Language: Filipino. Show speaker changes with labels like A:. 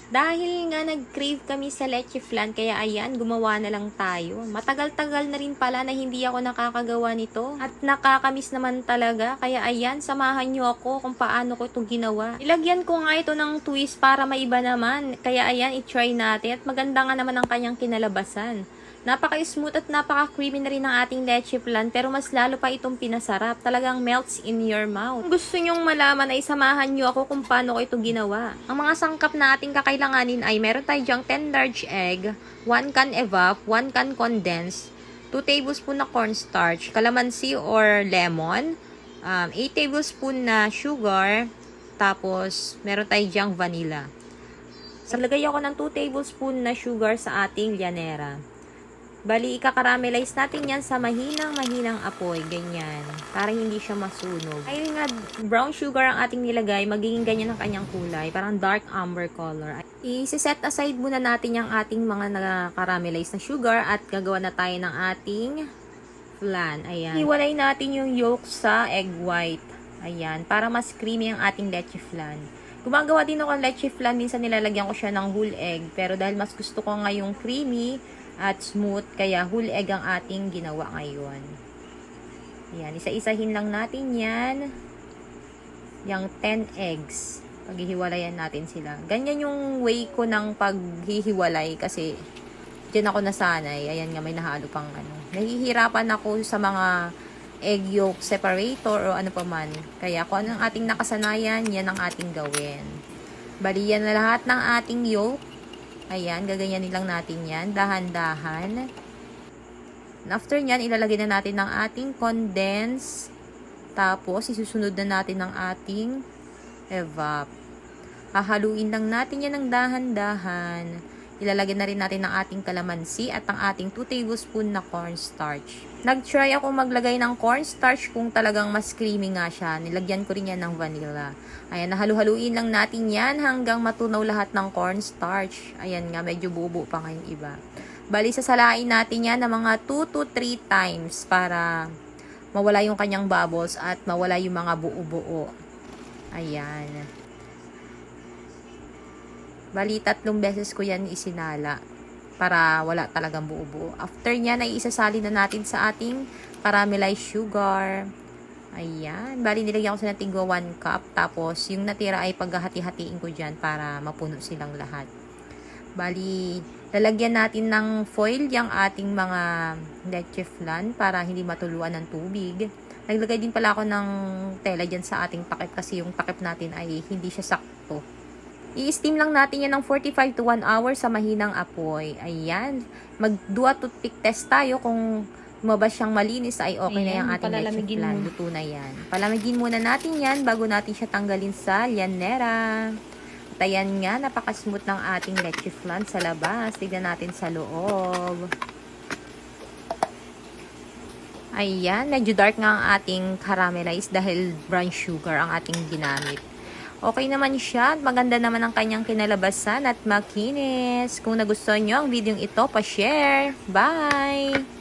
A: Dahil nga nag-crave kami sa leche flan, kaya ayan, gumawa na lang tayo. Matagal-tagal na rin pala na hindi ako nakakagawa nito. At nakakamiss naman talaga, kaya ayan, samahan nyo ako kung paano ko ito ginawa. Ilagyan ko nga ito ng twist para maiba naman. Kaya ayan, i-try natin. At maganda nga naman ang kanyang kinalabasan. Napaka-smooth at napaka-creamy na rin ng ating leche flan, pero mas lalo pa itong pinasarap. Talagang melts in your mouth. Kung gusto nyong malaman ay samahan nyo ako kung paano ko ito ginawa. Ang mga sangkap na ating kakailanganin ay meron tayo dyang 10 large egg, 1 can evap, 1 can condense, 2 tablespoon na cornstarch, calamansi or lemon, 8 tablespoon na sugar, tapos meron tayo dyang vanilla. Lagay ako ng 2 tablespoon na sugar sa ating llanera. Bali, ika-caramelize natin yan sa mahinang apoy. Ganyan. Para hindi siya masunog. Ayun nga, brown sugar ang ating nilagay. Magiging ganyan ang kanyang kulay. Parang dark amber color. I-set aside muna natin yung ating mga na-caramelize na sugar at gagawa na tayo ng ating flan. Ayan. Hiwalay natin yung yolk sa egg white. Ayan. Para mas creamy ang ating leche flan. Gumagawa din ako ng leche flan. Minsan nilalagyan ko siya ng whole egg. Pero dahil mas gusto ko nga yung creamy at smooth, kaya whole egg ang ating ginawa ngayon. Ayan, isa-isahin lang natin yan. Yung 10 eggs. Paghihiwalayan natin sila. Ganyan yung way ko ng paghihiwalay kasi dyan ako nasanay. Ayan nga, may nahalo pang ano. Nahihirapan ako sa mga egg yolk separator o ano pa man. Kaya kung ano ang ating nakasanayan, yan ang ating gawin. Bali, yan na lahat ng ating yolk. Ayan, gaganyanin lang natin yan. Dahan-dahan. After nyan, ilalagay na natin ng ating condense. Tapos, isusunod na natin ng ating evap. Hahaluin lang natin yan ng dahan-dahan. Ilalagay na rin natin ng ating kalamansi at ang ating 2 tablespoon na cornstarch. Nag-try ako maglagay ng cornstarch kung talagang mas creamy nga siya. Nilagyan ko rin yan ng vanilla. Ayan, nahalu-haluin lang natin yan hanggang matunaw lahat ng cornstarch. Ayan nga, medyo buo-buo pa ngayong iba. Bali, sasalain natin yan ng mga 2 to 3 times para mawala yung kanyang bubbles at mawala yung mga buo-buo. Ayan. Bali, 3 beses ko yan isinala para wala talagang buo-buo. After nyan, ay isasali na natin sa ating caramelized sugar. Ayan. Bali, nilagyan ko sa natinggo 1 cup. Tapos, yung natira ay paghahati-hatiin ko dyan para mapuno silang lahat. Bali, lalagyan natin ng foil yung ating mga leche flan para hindi matuluan ng tubig. Naglagay din pala ako ng tela dyan sa ating takip kasi yung takip natin ay hindi siya sakto. I-steam lang natin yan ng 45 to 1 hour sa mahinang apoy. Ayan. Mag-dua toothpick test tayo kung lumabas siyang malinis ay okay. Ayan, na yung ating leche flan. Luto na yan. Palamigin muna natin yan bago natin siya tanggalin sa llanera. At ayan nga, napaka-smooth ng ating leche flan sa labas. Tignan natin sa loob. Ayan, medyo dark nga ang ating caramelized dahil brown sugar ang ating ginamit. Okay naman siya. Maganda naman ang kanyang kinalabasan at makinis. Kung nagustuhan nyo ang video ito, pa-share. Bye!